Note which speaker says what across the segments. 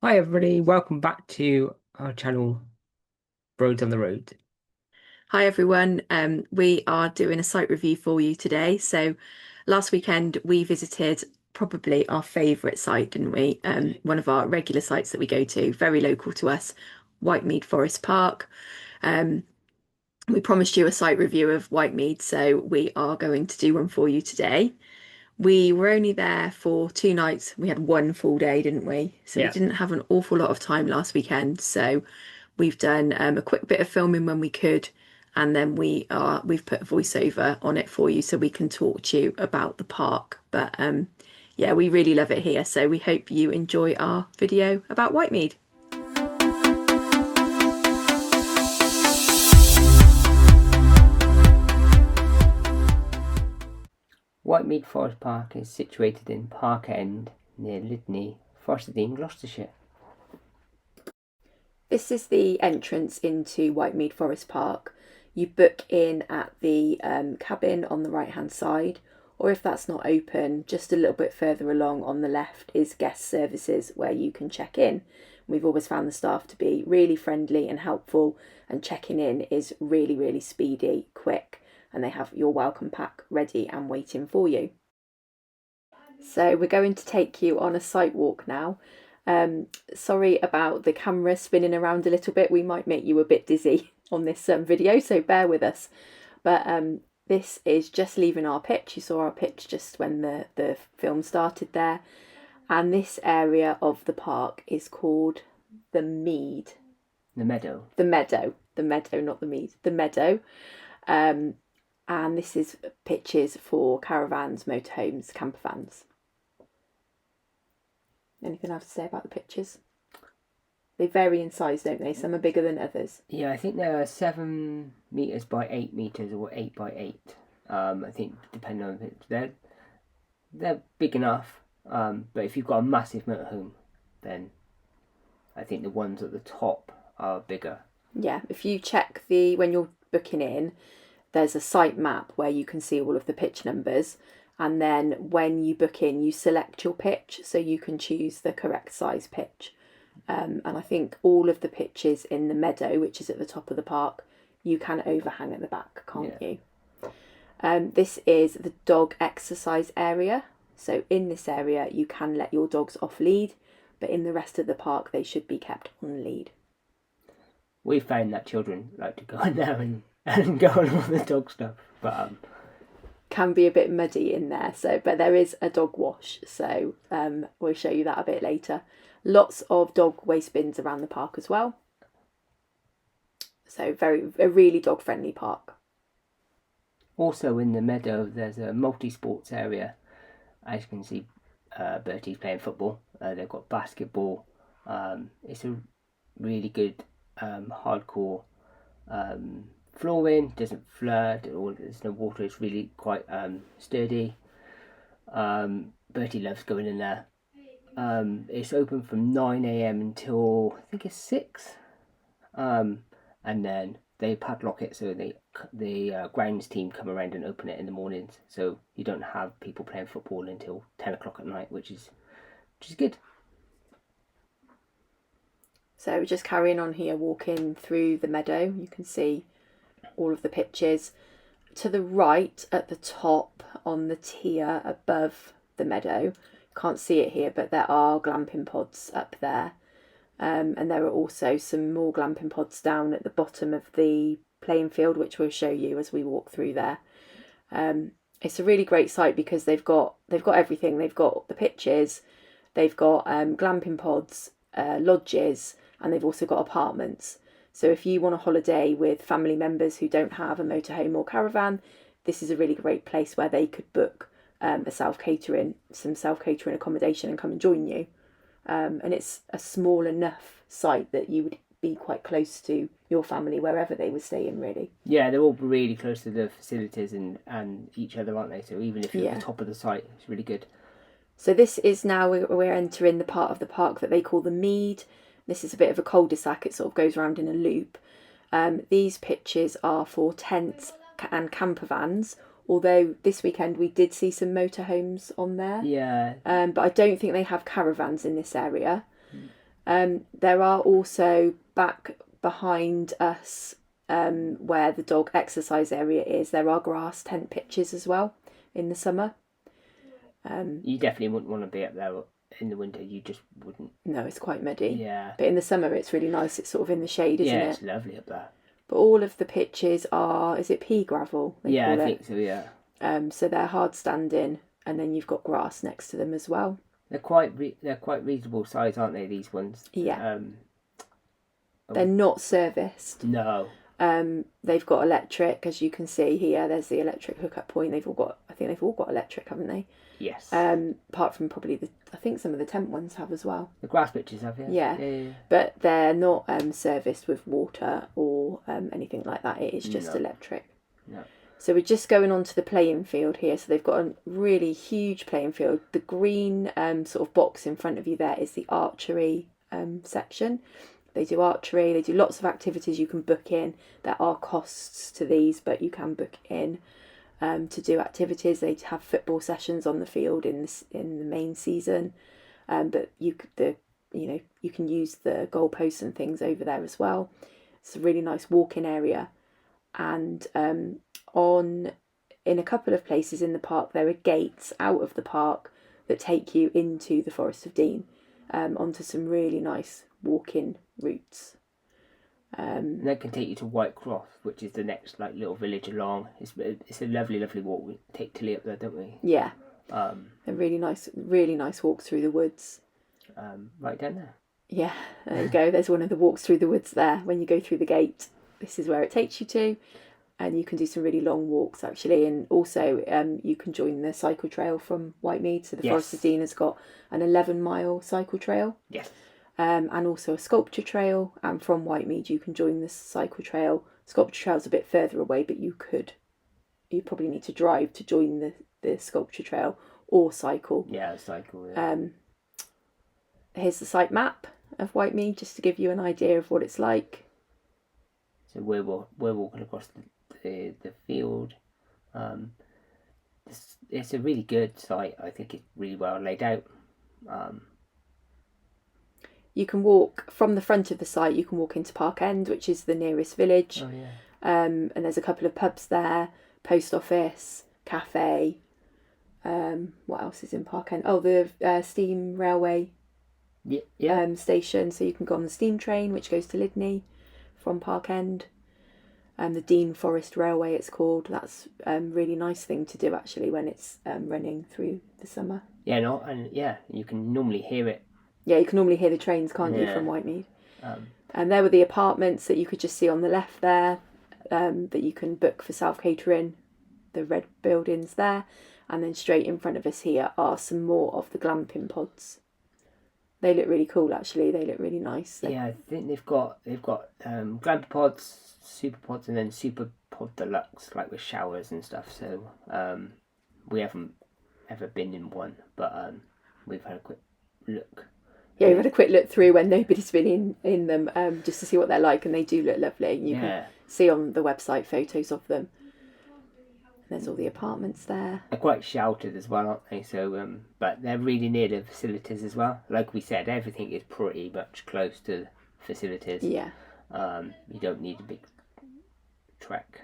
Speaker 1: Hi everybody, welcome back to our channel Roads on the Road.
Speaker 2: Hi everyone, we are doing a site review for you today. So last weekend we visited probably our favourite site, didn't we? One of our regular sites that we go to, very local to us, Whitemead Forest Park. Um, we promised you a site review of Whitemead, so we are going to do one for you today. We were only there for 2 nights. We had one full day, didn't we? So we
Speaker 1: Yeah.
Speaker 2: didn't have an awful lot of time last weekend. So we've done a quick bit of filming when we could, and then we've put a voiceover on it for you so we can talk to you about the park. But yeah, we really love it here. So we hope you enjoy our video about Whitemead.
Speaker 1: Whitemead Forest Park is situated in Park End near Lydney, Forest in Gloucestershire.
Speaker 2: This is the entrance into Whitemead Forest Park. You book in at the cabin on the right hand side, or if that's not open, just a little bit further along on the left is guest services where you can check in. We've always found the staff to be really friendly and helpful, and checking in is really, really speedy, quick, and they have your welcome pack ready and waiting for you. So we're going to take you on a site walk now. Sorry about the camera spinning around a little bit. We might make you a bit dizzy on this video, so bear with us. But this is just leaving our pitch. You saw our pitch just when the film started there. And this area of the park is called the Mead.
Speaker 1: The meadow.
Speaker 2: The Meadow. The Meadow, not the Mead. The Meadow. Um, and this is pitches for caravans, motorhomes, camper vans. Anything else to say about the pictures? They vary in size, don't they? Some are bigger than others.
Speaker 1: Yeah, I think they're 7 meters by 8 meters or 8 by 8. I think depending on it, they're big enough. But if you've got a massive motorhome, then I think the ones at the top are bigger.
Speaker 2: Yeah, if you check when you're booking in, there's a site map where you can see all of the pitch numbers. And then when you book in, you select your pitch so you can choose the correct size pitch. And I think all of the pitches in the meadow, which is at the top of the park, you can overhang at the back, can't
Speaker 1: Yeah.
Speaker 2: you? This is the dog exercise area. So in this area, you can let your dogs off lead, but in the rest of the park, they should be kept on lead.
Speaker 1: We found that children like to go in there and go on all the dog stuff. But
Speaker 2: Can be a bit muddy in there, but there is a dog wash, so we'll show you that a bit later. Lots of dog waste bins around the park as well. So a really dog friendly park.
Speaker 1: also in the meadow, there's a multi-sports area. As you can see, Bertie's playing football. They've got basketball. It's a really good hardcore flooring. Doesn't flood or there's no water. It's really quite sturdy. Bertie loves going in there. It's open from 9 a.m. until I think it's 6. And then they padlock it so the grounds team come around and open it in the mornings, so you don't have people playing football until 10 o'clock at night, which is good.
Speaker 2: So just carrying on here, walking through the meadow, you can see all of the pitches. To the right at the top on the tier above the meadow, can't see it here, but there are glamping pods up there. And there are also some more glamping pods down at the bottom of the playing field, which we'll show you as we walk through there. It's a really great site because they've got everything. They've got the pitches, they've got glamping pods, lodges, and they've also got apartments. So if you want a holiday with family members who don't have a motorhome or caravan, this is a really great place where they could book some self-catering accommodation and come and join you. And it's a small enough site that you would be quite close to your family wherever they were staying, really.
Speaker 1: Yeah, they're all really close to the facilities and each other, aren't they? So even if you're at
Speaker 2: Yeah.
Speaker 1: the top of the site, it's really good.
Speaker 2: So this is now we're entering the part of the park that they call the Mead. This is a bit of a cul-de-sac. It sort of goes around in a loop. These pitches are for tents and camper vans, although this weekend we did see some motorhomes on there.
Speaker 1: Yeah.
Speaker 2: But I don't think they have caravans in this area. There are also back behind us, where the dog exercise area is, there are grass tent pitches as well in the summer.
Speaker 1: You definitely wouldn't want to be up there in the winter. You just wouldn't.
Speaker 2: No, it's quite muddy.
Speaker 1: Yeah.
Speaker 2: But in the summer, it's really nice. It's sort of in the shade, isn't
Speaker 1: Yeah,
Speaker 2: it?
Speaker 1: it's lovely up there.
Speaker 2: But all of the pitches are, is it pea gravel?
Speaker 1: Yeah, I think so. Yeah.
Speaker 2: So they're hard standing, and then you've got grass next to them as well.
Speaker 1: They're quite reasonable size, aren't they? These ones.
Speaker 2: Yeah. They're not serviced.
Speaker 1: No.
Speaker 2: They've got electric, as you can see here. There's the electric hookup point. I think they've all got electric, haven't they?
Speaker 1: Yes.
Speaker 2: Apart from probably I think some of the tent ones have as well.
Speaker 1: The grass pitches have, yeah.
Speaker 2: Yeah. But they're not serviced with water or anything like that. It is just electric.
Speaker 1: No.
Speaker 2: So we're just going on to the playing field here. So they've got a really huge playing field. The green sort of box in front of you there is the archery section. They do archery. They do lots of activities you can book in. There are costs to these, but you can book in to do activities. They have football sessions on the field in the main season, but you can use the goalposts and things over there as well. It's a really nice walking area, and in a couple of places in the park there are gates out of the park that take you into the Forest of Dean, onto some really nice walking routes.
Speaker 1: And that can take you to Whitecroft, which is the next little village along. It's a lovely walk. We take Tilly up there, don't we?
Speaker 2: Yeah. A really nice walk through the woods.
Speaker 1: Right down there.
Speaker 2: Yeah, there you go. There's one of the walks through the woods there. When you go through the gate, this is where it takes you to, and you can do some really long walks actually. And also, you can join the cycle trail from Whitemead. So the Forest of Dean has got an 11-mile cycle trail.
Speaker 1: Yes.
Speaker 2: And also a sculpture trail, and from Whitemead you can join the cycle trail. Sculpture trail's a bit further away, but you probably need to drive to join the sculpture trail or cycle.
Speaker 1: Yeah, cycle. Yeah.
Speaker 2: Here's the site map of Whitemead, just to give you an idea of what it's like.
Speaker 1: So we're walking across the field. It's a really good site. I think it's really well laid out.
Speaker 2: You can walk from the front of the site. You can walk into Park End, which is the nearest village.
Speaker 1: Oh yeah.
Speaker 2: And there's a couple of pubs there, post office, cafe. What else is in Park End? Oh, the steam railway.
Speaker 1: Yeah.
Speaker 2: Station. So you can go on the steam train, which goes to Lydney from Park End. The Dean Forest Railway, it's called. That's a really nice thing to do actually when it's running through the summer.
Speaker 1: Yeah. No. And yeah, you can normally hear it.
Speaker 2: Yeah, you can normally hear the trains, can't you, from Whitemead? And there were the apartments that you could just see on the left there, that you can book for self-catering, the red buildings there. And then straight in front of us here are some more of the glamping pods. They look really cool, actually. They look really nice.
Speaker 1: Yeah, I think they've got glamping pods, super pods, and then super pod deluxe, like with showers and stuff. So we haven't ever been in one, but we've had a quick look.
Speaker 2: Yeah, we've had a quick look through when nobody's been in them, just to see what they're like, and they do look lovely. You can see on the website photos of them. There's all the apartments there.
Speaker 1: They're quite sheltered as well, aren't they? So, but they're really near the facilities as well. Like we said, everything is pretty much close to the facilities.
Speaker 2: Yeah.
Speaker 1: You don't need a big trek.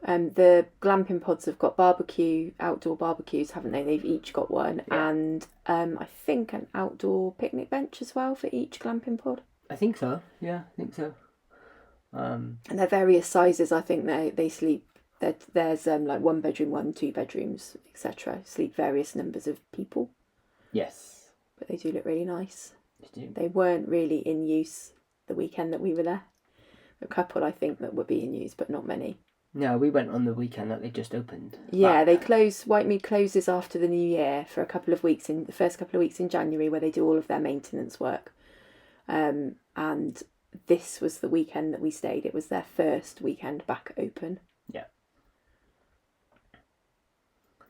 Speaker 2: The glamping pods have got outdoor barbecues, haven't they? They've each got one, and I think an outdoor picnic bench as well for each glamping pod.
Speaker 1: I think so. Yeah, I think so.
Speaker 2: And they're various sizes. I think they sleep. There's like 1 bedroom, 1, 2 bedrooms, etc. Sleep various numbers of people.
Speaker 1: Yes.
Speaker 2: But they do look really nice.
Speaker 1: They do.
Speaker 2: They weren't really in use the weekend that we were there. A couple, I think, that were being used, but not many.
Speaker 1: No, we went on the weekend that they just opened.
Speaker 2: Yeah, they close. Whitemead closes after the New Year for a couple of weeks, in the first couple of weeks in January, where they do all of their maintenance work. And this was the weekend that we stayed. It was their first weekend back open.
Speaker 1: Yeah.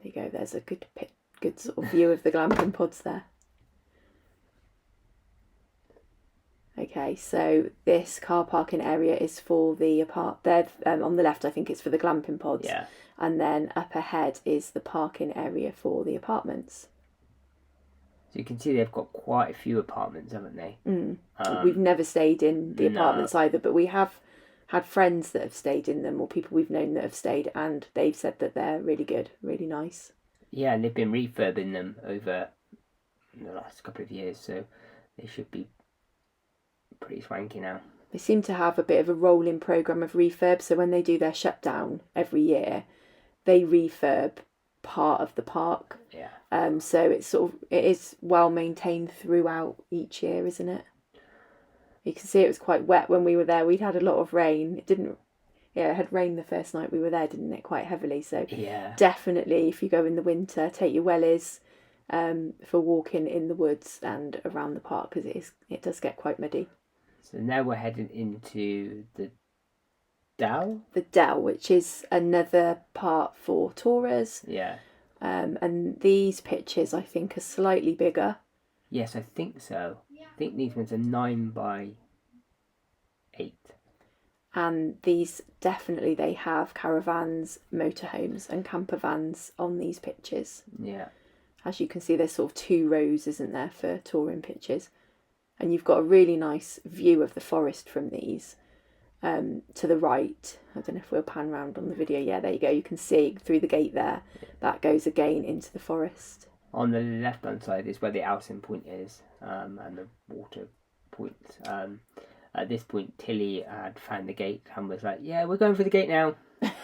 Speaker 2: There you go. There's a good sort of view of the glamping pods there. Okay, so this car parking area is for the there on the left. I think it's for the glamping pods.
Speaker 1: Yeah.
Speaker 2: And then up ahead is the parking area for the apartments.
Speaker 1: you can see they've got quite a few apartments, haven't they?
Speaker 2: We've never stayed in the
Speaker 1: no.
Speaker 2: apartments either, but we have had friends that have stayed in them, or people we've known that have stayed, and they've said that they're really good, really nice.
Speaker 1: Yeah, and they've been refurbing them over the last couple of years, so they should be pretty swanky now.
Speaker 2: They seem to have a bit of a rolling programme of refurb, so when they do their shutdown every year, they refurb part of the park.
Speaker 1: Yeah.
Speaker 2: So it is well maintained throughout each year, isn't it? You can see it was quite wet when we were there. We'd had a lot of rain. It had rained the first night we were there, didn't it? Quite heavily. So
Speaker 1: yeah,
Speaker 2: definitely, if you go in the winter, take your wellies for walking in the woods and around the park, because it does get quite muddy.
Speaker 1: So now we're heading into the dell.
Speaker 2: The dell, which is another part for tourers.
Speaker 1: Yeah.
Speaker 2: And these pitches, I think, are slightly bigger.
Speaker 1: Yes, I think so. I think these ones are 9 by 8.
Speaker 2: And these definitely, they have caravans, motorhomes and camper vans on these pitches.
Speaker 1: Yeah.
Speaker 2: As you can see, there's sort of 2 rows, isn't there, for touring pitches. And you've got a really nice view of the forest from these. To the right, I don't know if we'll pan round on the video. Yeah, there you go. You can see through the gate there. That goes again into the forest.
Speaker 1: On the left hand side is where the Alson Point is, and the water point. At this point, Tilly had found the gate and was like, "Yeah, we're going for the gate now."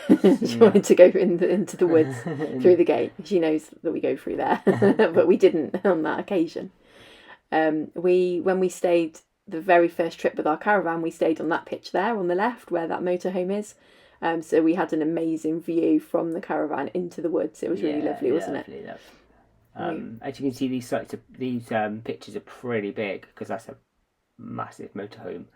Speaker 2: She wanted to go into the woods through the gate. She knows that we go through there, but we didn't on that occasion. When we stayed the very first trip with our caravan, we stayed on that pitch there on the left where that motorhome is. So we had an amazing view from the caravan into the woods. It was really lovely, wasn't it?
Speaker 1: As you can see, these pictures are pretty big because that's a massive motorhome.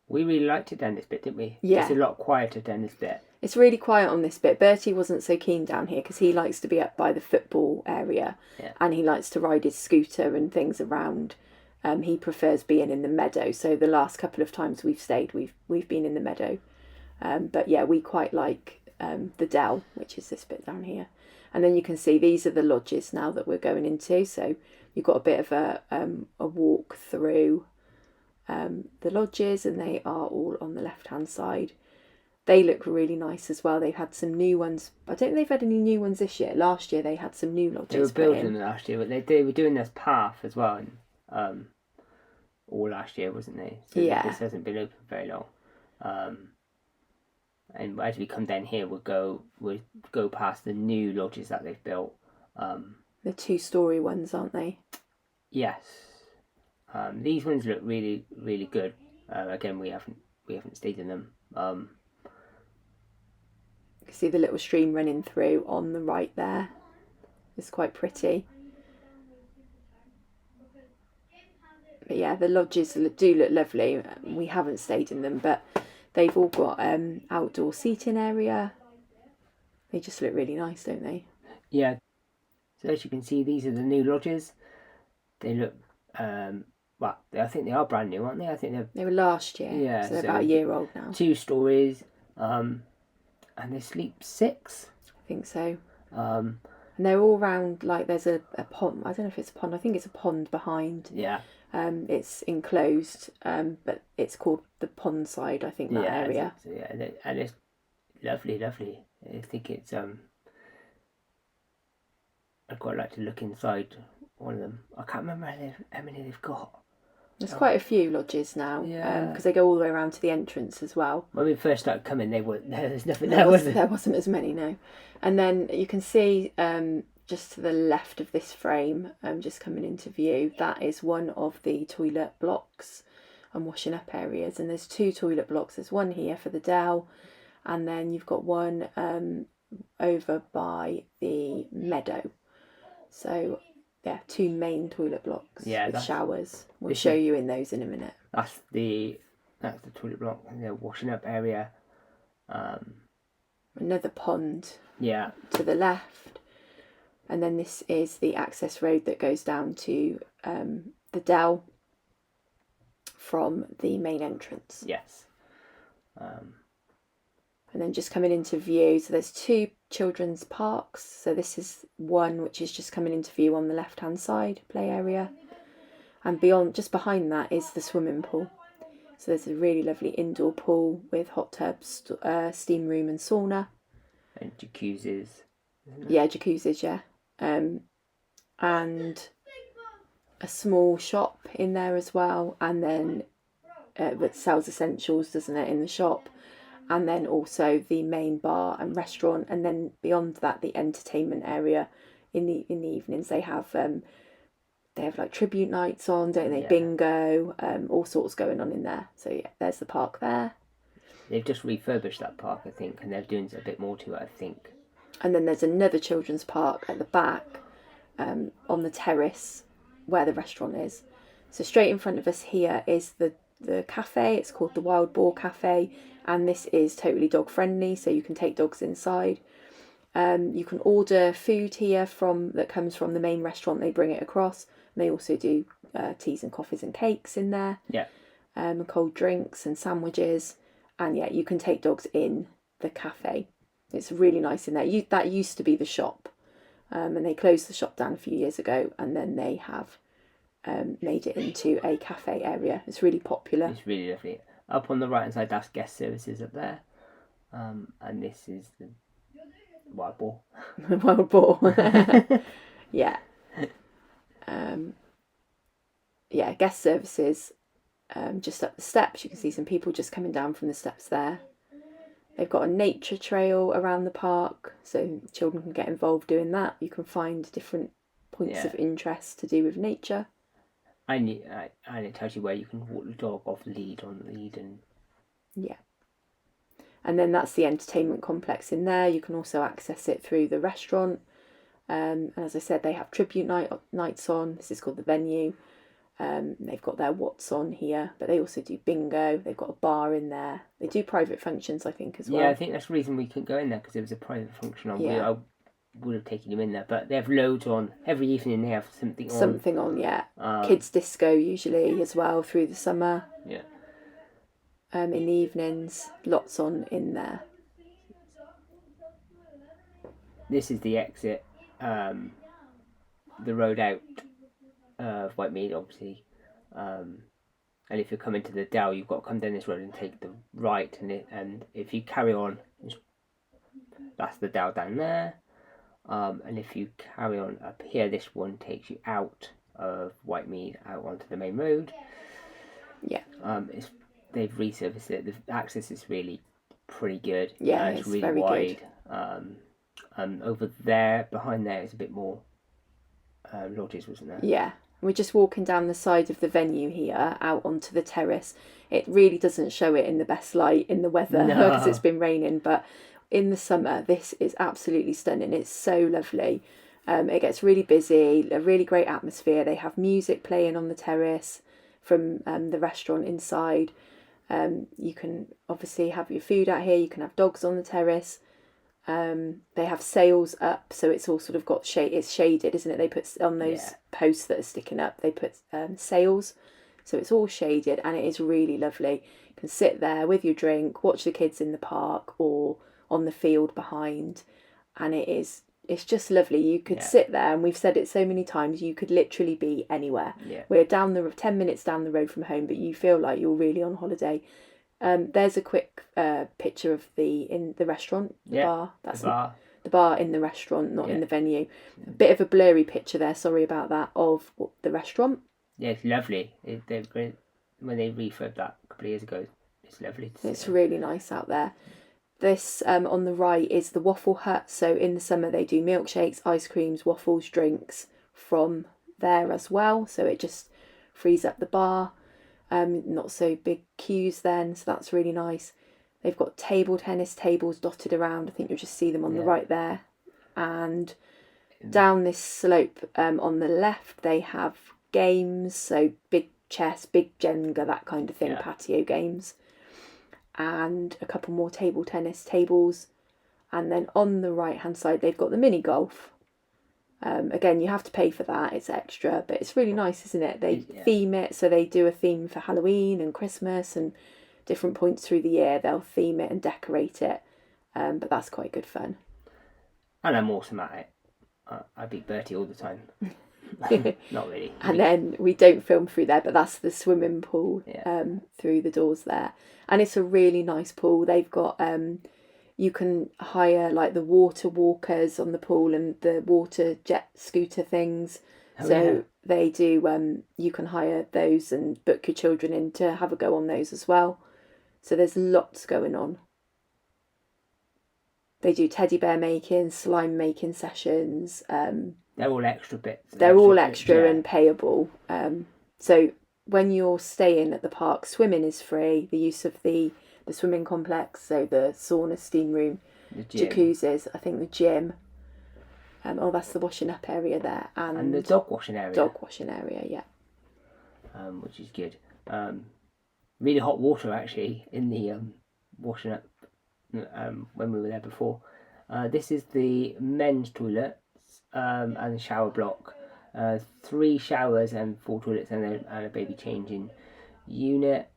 Speaker 1: We really liked it down this bit, didn't we?
Speaker 2: Yeah.
Speaker 1: It's a lot quieter down this bit.
Speaker 2: It's really quiet on this bit. Bertie wasn't so keen down here because he likes to be up by the football area, and he likes to ride his scooter and things around. He prefers being in the meadow. So the last couple of times we've stayed, we've been in the meadow. But yeah, we quite like the dell, which is this bit down here. And then you can see these are the lodges now that we're going into. So you've got a bit of a walk through the lodges, and they are all on the left-hand side. They look really nice as well. They've had some new ones. I don't think they've had any new ones this year. Last year they had some new lodges.
Speaker 1: They were building them last year, but they were doing this path as well. And, all last year, wasn't they? So
Speaker 2: yeah.
Speaker 1: This hasn't been open very long. And as we come down here, we'll go past the new lodges that they've built.
Speaker 2: The 2-story ones, aren't they?
Speaker 1: Yes. These ones look really, really good. Again, we haven't stayed in them.
Speaker 2: You can see the little stream running through on the right there. It's quite pretty. But yeah, the lodges do look lovely. We haven't stayed in them, but they've all got outdoor seating area. They just look really nice, don't they?
Speaker 1: Yeah. So as you can see, these are the new lodges. They look, well, I think they are brand new, aren't they? I think
Speaker 2: they were last year.
Speaker 1: Yeah.
Speaker 2: So they're about a year old now.
Speaker 1: 2 stories, and they sleep 6.
Speaker 2: I think so. And they're all round, like there's a pond. I don't know if it's a pond. I think it's a pond behind.
Speaker 1: Yeah.
Speaker 2: It's enclosed, but it's called the pond side, I think, that area.
Speaker 1: And it's lovely. I think it's I'd quite like to look inside one of them. I can't remember how many they've got.
Speaker 2: There's quite a few lodges now, because they go all the way around to the entrance as well.
Speaker 1: When we first started coming, there's nothing there, was there?
Speaker 2: There wasn't as many, no. And then you can see just to the left of this frame, just coming into view, that is one of the toilet blocks and washing up areas. And there's 2 toilet blocks. There's one here for the dell, and then you've got one over by the meadow. So yeah, 2 main toilet blocks with showers. We'll show you in those in a minute.
Speaker 1: That's the toilet block, the washing up area.
Speaker 2: Another pond.
Speaker 1: Yeah.
Speaker 2: To the left. And then this is the access road that goes down to the dell from the main entrance.
Speaker 1: Yes.
Speaker 2: And then just coming into view, so there's 2 children's parks. So this is one which is just coming into view on the left hand side, play area. And beyond, just behind that, is the swimming pool. So there's a really lovely indoor pool with hot tubs, steam room and sauna.
Speaker 1: And jacuzzis.
Speaker 2: Yeah, jacuzzis, yeah. And a small shop in there as well. And then that sells essentials, doesn't it, in the shop. And then also the main bar and restaurant. And then beyond that, the entertainment area. In the evenings, they have like tribute nights on, don't they? Yeah. Bingo, all sorts going on in there. So yeah, there's the park there.
Speaker 1: They've just refurbished that park, I think, and they're doing a bit more to it, I think.
Speaker 2: And then there's another children's park at the back, on the terrace where the restaurant is. So straight in front of us here is the cafe. It's called the Wild Boar Cafe, and this is totally dog friendly, so you can take dogs inside. You can order food here that comes from the main restaurant. They bring it across. And they also do teas and coffees and cakes in there.
Speaker 1: Yeah.
Speaker 2: And cold drinks and sandwiches. And yeah, you can take dogs in the cafe. It's really nice in there. That used to be the shop, and they closed the shop down a few years ago, and then they have made it into a cafe area. It's really popular.
Speaker 1: It's really lovely. Up on the right hand side, that's guest services up there, and this is the wild boar.
Speaker 2: Wild boar. Yeah. Yeah, guest services. Just up the steps, you can see some people just coming down from the steps there. They've got a nature trail around the park, so children can get involved doing that. You can find different points of interest to do with nature.
Speaker 1: And it tells you where you can walk the dog off lead, on lead, and
Speaker 2: yeah. And then that's the entertainment complex in there. You can also access it through the restaurant. And as I said, they have tribute nights on. This is called the venue. They've got their What's On here, but they also do bingo. They've got a bar in there. They do private functions, I think, as well.
Speaker 1: Yeah, I think that's the reason we couldn't go in there, because there was a private function on. Yeah. I would have taken him in there, but they have loads on. Every evening they have something on.
Speaker 2: Something on, yeah. Kids disco usually as well through the summer.
Speaker 1: Yeah.
Speaker 2: In the evenings, lots on in there.
Speaker 1: This is the exit, the road out of Whitemead, obviously. And if you're coming to the dell, you've got to come down this road and take the right, and if you carry on, that's the dell down there. And if you carry on up here, this one takes you out of Whitemead, out onto the main road.
Speaker 2: Yeah.
Speaker 1: They've resurfaced it. The access is really pretty good.
Speaker 2: Yeah,
Speaker 1: it's really
Speaker 2: very
Speaker 1: wide.
Speaker 2: Good.
Speaker 1: Over there, behind there, is a bit more lodges, wasn't there?
Speaker 2: Yeah. We're just walking down the side of the venue here, out onto the terrace. It really doesn't show it in the best light in the weather, because it's been raining, but in the summer, this is absolutely stunning. It's so lovely. It gets really busy, a really great atmosphere. They have music playing on the terrace from the restaurant inside. You can obviously have your food out here. You can have dogs on the terrace. They have sails up, so it's all sort of got shade. It's shaded, isn't it? They put on those posts that are sticking up. They put sails, so it's all shaded, and it is really lovely. You can sit there with your drink, watch the kids in the park or on the field behind, and it's just lovely. You could sit there, and we've said it so many times, you could literally be anywhere.
Speaker 1: Yeah.
Speaker 2: We're 10 minutes down the road from home, but you feel like you're really on holiday. There's a quick picture of the restaurant, the bar. That's the bar in the restaurant, not in the venue. A bit of a blurry picture there, sorry about that, of the restaurant.
Speaker 1: Yeah, it's lovely. They're great. When they refurbed that a couple of years ago, it's lovely.
Speaker 2: It's really nice out there. This on the right is the waffle hut. So in the summer they do milkshakes, ice creams, waffles, drinks from there as well. So it just frees up the bar. Not so big queues then, so that's really nice. They've got table tennis tables dotted around. I think you'll just see them on the right there. And down this slope on the left they have games, so big chess, big Jenga, that kind of thing, patio games. And a couple more table tennis tables. And then on the right hand side they've got the mini golf. Again, you have to pay for that, it's extra, but it's really nice, isn't it? They theme it, so they do a theme for Halloween and Christmas and different points through the year. They'll theme it and decorate it, But that's quite good fun.
Speaker 1: And I'm awesome at it. I beat Bertie all the time. Not really.
Speaker 2: And then we don't film through there, but that's the swimming pool
Speaker 1: Yeah.
Speaker 2: through the doors there. And it's a really nice pool. They've got you can hire like the water walkers on the pool and the water jet scooter things.
Speaker 1: Oh,
Speaker 2: So
Speaker 1: yeah.
Speaker 2: they do you can hire those and book your children in to have a go on those as well. So there's lots going on. They do teddy bear making, slime making sessions.
Speaker 1: They're all extra bits.
Speaker 2: They're all
Speaker 1: bits,
Speaker 2: extra
Speaker 1: yeah.
Speaker 2: and payable. So when you're staying at the park, swimming is free. The use of the swimming complex, so the sauna, steam room,
Speaker 1: The gym.
Speaker 2: jacuzzis, I think the gym. Oh, that's the washing up area there,
Speaker 1: And the dog washing area.
Speaker 2: Dog washing area, yeah.
Speaker 1: Which is good. Really hot water actually in the washing up when we were there before. This is the men's toilets and shower block. 3 showers and 4 toilets and a baby changing unit.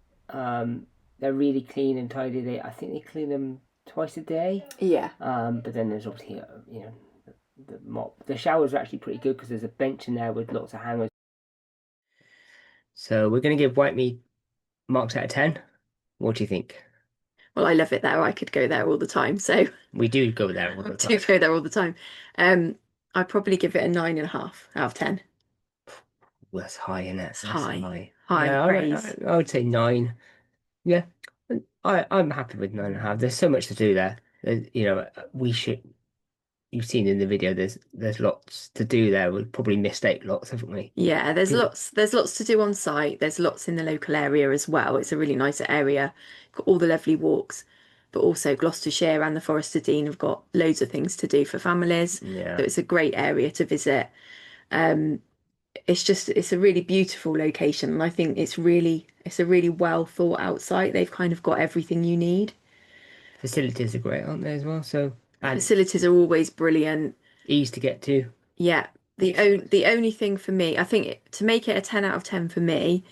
Speaker 1: They're really clean and tidy. I think they clean them twice a day.
Speaker 2: Yeah.
Speaker 1: But then there's obviously the mop. The showers are actually pretty good because there's a bench in there with lots of hangers. So we're going to give Whitemead marks out of 10. What do you think?
Speaker 2: Well, I love it there. I could go there all the time. So
Speaker 1: We do go there all the
Speaker 2: I
Speaker 1: time.
Speaker 2: do go there all the time. I'd probably give it a 9.5 out of 10.
Speaker 1: Well, that's high, isn't it? That's
Speaker 2: High
Speaker 1: Yeah,
Speaker 2: praise.
Speaker 1: I would say 9. Yeah, I'm happy with 9.5. There's so much to do there. We should. You've seen in the video. There's lots to do there. We've probably missed out lots, haven't we?
Speaker 2: Yeah, there's lots to do on site. There's lots in the local area as well. It's a really nice area. Got all the lovely walks, but also Gloucestershire and the Forest of Dean have got loads of things to do for families.
Speaker 1: Yeah.
Speaker 2: So it's a great area to visit. It's a really beautiful location, and I think it's a really well thought out site. They've kind of got everything you need.
Speaker 1: Facilities are great, aren't they, as well? So and
Speaker 2: Facilities are always brilliant.
Speaker 1: easy to get to.
Speaker 2: Yeah. The only thing for me, I think to make it a 10 out of 10 for me,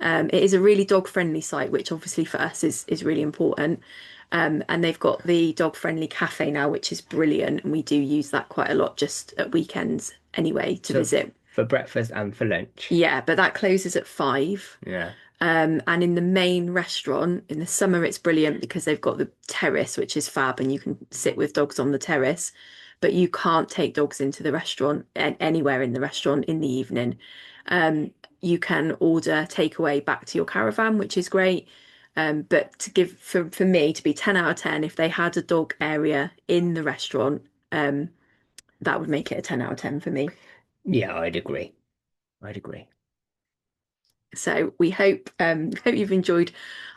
Speaker 2: it is a really dog friendly site, which obviously for us is really important. And they've got the dog friendly cafe now, which is brilliant, and we do use that quite a lot just at weekends anyway to visit.
Speaker 1: For breakfast and for lunch.
Speaker 2: Yeah, but that closes at 5.
Speaker 1: Yeah.
Speaker 2: And in the main restaurant, in the summer, it's brilliant because they've got the terrace, which is fab, and you can sit with dogs on the terrace. But you can't take dogs into the restaurant anywhere in the restaurant in the evening. You can order takeaway back to your caravan, which is great. But to give for me to be 10 out of 10, if they had a dog area in the restaurant, that would make it a 10 out of 10 for me.
Speaker 1: Yeah, I'd agree. I'd agree.
Speaker 2: So we hope you've enjoyed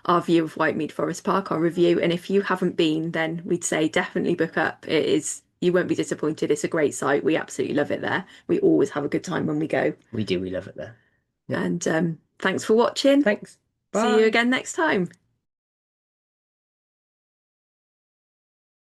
Speaker 2: our view of Whitemead Forest Park, our review. And if you haven't been, then we'd say definitely book up. You won't be disappointed. It's a great site. We absolutely love it there. We always have a good time when we go.
Speaker 1: We do. We love it there.
Speaker 2: Yeah. And thanks for watching.
Speaker 1: Thanks. Bye.
Speaker 2: See you again next time.